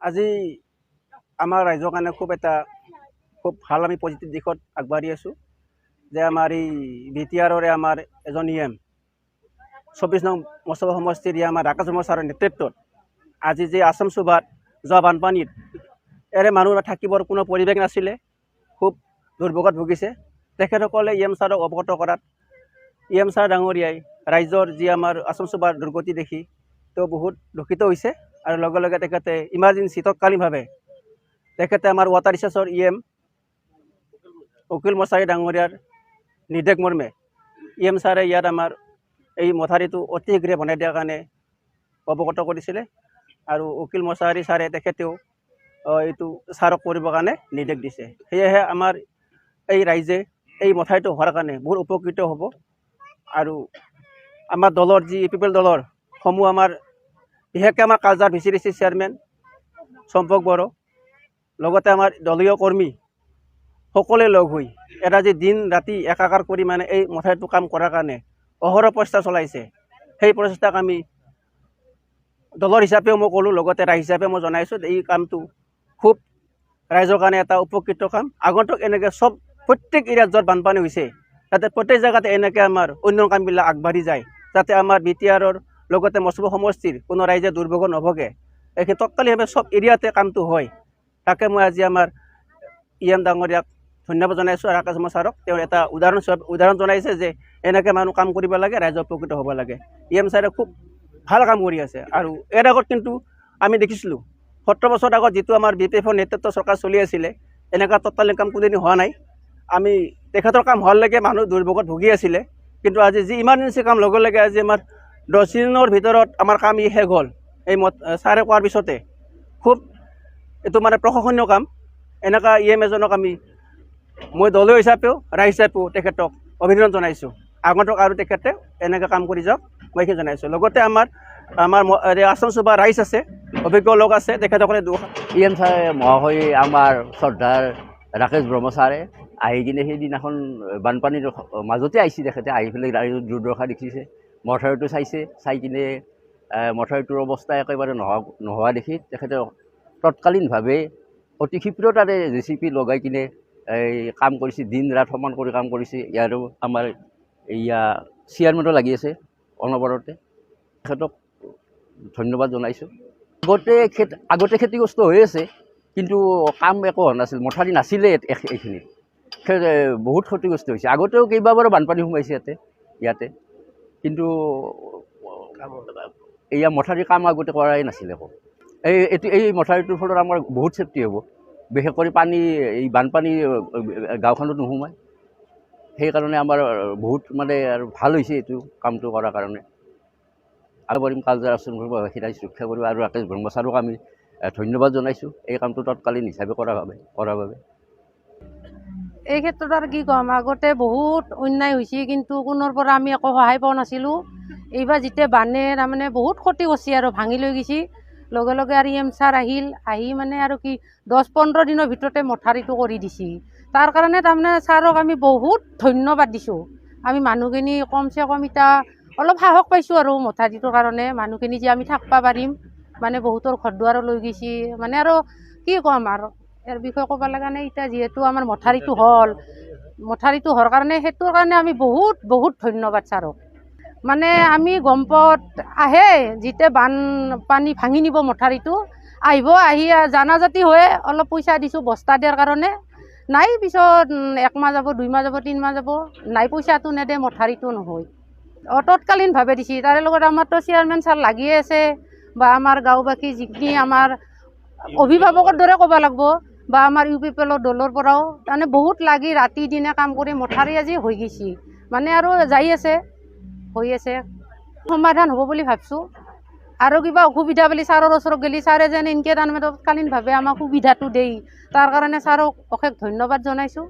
আজি আমাৰ ৰাইজৰ কাৰণে খুব ভাল আমি পজিটিভ দিশত আগবাঢ়ি আছোঁ যে আমাৰ এই বিটিআৰৰে আমাৰ এজন EM 24 নং মছলা সমষ্টিৰ আমাৰ ৰাকেশ বৰ্মা ছাৰৰ নেতৃত্বত আজি যে আসাম সুবাত যোৱা বানপানীত মানুহ থাকিবৰ কোনো পৰিৱেশ নাছিলে, খুব দুৰ্ভোগত ভুগিছে। তেখেতসকলে EM ছাৰক অৱগত কৰাত EM ছাৰ ডাঙৰীয়াই ৰাইজৰ যি আমাৰ আসাম সুবাৰ দুৰ্গতি দেখি তেওঁ বহুত দুখিত হৈছে আৰু লগে লগে তেখেতে ইমাৰ্জেঞ্চি তৎকালীনভাৱে তেখেতে আমাৰ ৱাটাৰ ৰিচাৰ্চৰ EM উকিল মছাৰী ডাঙৰীয়াৰ নিৰ্দেশ মৰ্মে EM ছাৰে ইয়াত আমাৰ এই মথাৰিটো অতি শীঘ্ৰে বনাই দিয়াৰ কাৰণে অৱগত কৰিছিলে আৰু উকিল মছাৰী ছাৰে তেখেতেও এইটো ছাৰক কৰিবৰ কাৰণে নিৰ্দেশ দিছে। সেয়েহে আমাৰ এই ৰাইজে এই মথাৰিটো হোৱাৰ কাৰণে বহুত উপকৃত হ'ব আৰু আমাৰ দলৰ যি পিপল দলৰ সমূহ আমাৰ বিশেষকৈ আমাৰ culture VCDC chairman Champak Boro লগতে আমাৰ দলীয় কৰ্মী সকলোৱে লগ হৈ এটা যি দিন ৰাতি একাকাৰ কৰি মানে এই মথাৰিটো কাম কৰাৰ কাৰণে অহৰহ প্ৰচেষ্টা চলাইছে। সেই প্ৰচেষ্টাক আমি দলৰ হিচাপেও মই ক'লোঁ, লগতে ৰাইজ হিচাপে মই জনাইছোঁ এই কামটো খুব ৰাইজৰ কাৰণে এটা উপকৃত কাম। আগন্তুক এনেকৈ প্ৰত্যেক এৰিয়াত য'ত বানপানী হৈছে তাতে প্ৰত্যেক জেগাতে এনেকৈ আমাৰ অন্য কামবিলাক আগবাঢ়ি যায়, যাতে আমাৰ বিটিআৰৰ লগতে মছলা সমষ্টিৰ কোনো ৰাইজে দুৰ্ভোগ নভোগে। এইখিনি তৎকালীনভাৱে চব এৰিয়াতে কামটো হয়। তাকে মই আজি আমাৰ EM ডাঙৰীয়াক ধন্যবাদ জনাইছোঁ, ৰাকেশ বৰ্মা ছাৰক। তেওঁ এটা উদাহৰণ জনাইছে যে এনেকৈ মানুহ কাম কৰিব লাগে, ৰাইজৰ উপকৃত হ'ব লাগে। EM ছাৰে খুব ভাল কাম কৰি আছে। আৰু ইয়াৰ আগত কিন্তু আমি দেখিছিলোঁ 17 বছৰ আগত যিটো আমাৰ BPFৰ নেতৃত্ব চৰকাৰ চলি আছিলে, এনেকুৱা তৎকালীন কাম কোনোদিন হোৱা নাই। আমি তেখেতৰ কাম হোৱালৈকে মানুহ দুৰ্ভোগত ভুগি আছিলে, কিন্তু আজি যি ইমাৰ্জেঞ্চি কাম লগে লগে আজি আমাৰ 10 দিনৰ ভিতৰত আমাৰ কাম শেষ হ'ল। এই ছাৰে কোৱাৰ পিছতে খুব এইটো মানে প্ৰশংসনীয় কাম। এনেকুৱা EM এজনক মই দলীয় হিচাপেও ৰাইজ হিচাপেও তেখেতক অভিনন্দন জনাইছোঁ। আগন্তুক আৰু তেখেতে এনেকৈ কাম কৰি যাওক মই এইখিনি জনাইছোঁ। লগতে আমাৰ আসাম সুবা ৰাইজ আছে, অভিজ্ঞ লোক আছে, তেখেতসকলে EM ছাৰে মহাশয় আমাৰ শ্ৰদ্ধাৰ ৰাকেশ বৰ্মা ছাৰে আহি কিনে সেইদিনাখন বানপানীৰ মাজতে আহিছে। তেখেতে আহি পেলাই ৰাইজৰ দুৰ্দশা দেখিছে, মথাউৰিটো চাইছে, চাই কিনে মথাউৰিটোৰ অৱস্থা একেবাৰে নোহোৱা দেখি তেখেতে তৎকালীনভাৱে অতি ক্ষীপ্ৰতাৰে JCB লগাই কিনে এই কাম কৰিছে, দিন ৰাত সমান কৰি কাম কৰিছে। ইয়াৰো আমাৰ চেয়াৰমেনো লাগি আছে অনবৰতে, তেখেতক ধন্যবাদ জনাইছোঁ। আগতে ক্ষতিগ্ৰস্ত হৈ আছে, কিন্তু কাম একো হোৱা নাছিল, মথাউৰি নাছিলে এইখিনিত, বহুত ক্ষতিগ্ৰস্ত হৈছে। আগতেও কেইবাবাৰো বানপানী সোমাইছে ইয়াতে, কিন্তু মথাউৰিৰ কাম আগতে কৰাই নাছিলে একো। এই মথাউৰিটোৰ ফলত আমাৰ বহুত ছেফটি হ'ব, বিশেষ কৰি এই বানপানী গাঁওখনত নোসোমায়। সেইকাৰণে আমাৰ বহুত মানে আৰু ভাল হৈছে এইটো কামটো কৰাৰ কাৰণে। আৰু পাৰিম কালচাৰ আচৰণ কৰিব, ৰাইজ ৰক্ষা কৰিব। আৰু ৰাকেশ বৰ্মা ছাৰক আমি ধন্যবাদ জনাইছোঁ এই কামটো তৎকালীন হিচাপে কৰাৰ বাবে। এই ক্ষেত্ৰত আৰু কি ক'ম, আগতে বহুত অন্যায় হৈছে, কিন্তু কোনোৰ পৰা আমি একো সহায় পোৱা নাছিলোঁ। এইবাৰ যেতিয়া বানে তাৰমানে বহুত ক্ষতি কৰিছে আৰু ভাঙি লৈ গৈছে, লগে লগে আৰু EM ছাৰ আহি মানে আৰু কি 10-15 দিনৰ ভিতৰতে মথাউৰিটো কৰি দিছে। তাৰ কাৰণে তাৰমানে ছাৰক আমি বহুত ধন্যবাদ দিছোঁ। আমি মানুহখিনি কমচে কম এতিয়া অলপ সাহস পাইছোঁ আৰু মথাউৰিটোৰ কাৰণে, মানুহখিনি যে আমি থাকিব পাৰিম, মানে বহুতৰ ঘৰ দুৱাৰো লৈ গৈছে। মানে আৰু কি ক'ম আৰু ইয়াৰ বিষয়ে ক'ব লগা নাই। এতিয়া যিহেতু আমাৰ মথাউৰিটো হোৱাৰ কাৰণে সেইটোৰ কাৰণে আমি বহুত বহুত ধন্যবাদ ছাৰক। মানে আমি গম পাওঁ আহে যেতিয়া বানপানী ভাঙি নিব মথাউৰিটো, আহি জানাজাতি হৈ অলপ পইচা দিছোঁ বস্তা দিয়াৰ কাৰণে, নাই পিছত 1 মাহ যাব, 2 মাহ যাব, 3 মাহ যাব, নাই পইচাটো নেদে, মথাউৰিটো নহয়। তৎকালীনভাৱে দিছে। তাৰে লগত আমাৰতো চেয়াৰমেন ছাৰ লাগিয়ে আছে, বা আমাৰ গাঁওবাসী যিখিনি আমাৰ অভিভাৱকৰ দৰে ক'ব লাগিব, বা আমাৰ UPPL দলৰ পৰাও তাৰমানে বহুত লাগি ৰাতি দিনে কাম কৰি মথাউৰি আজি হৈ গৈছে। মানে আৰু হৈ আছে, সমাধান হ'ব বুলি ভাবিছোঁ। আৰু কিবা অসুবিধা বুলি ছাৰৰ ওচৰত গ'লে ছাৰে যেন এনেকৈ তাৰমানে তৎকালীনভাৱে আমাক সুবিধাটো দেই, তাৰ কাৰণে ছাৰক অশেষ ধন্যবাদ জনাইছোঁ।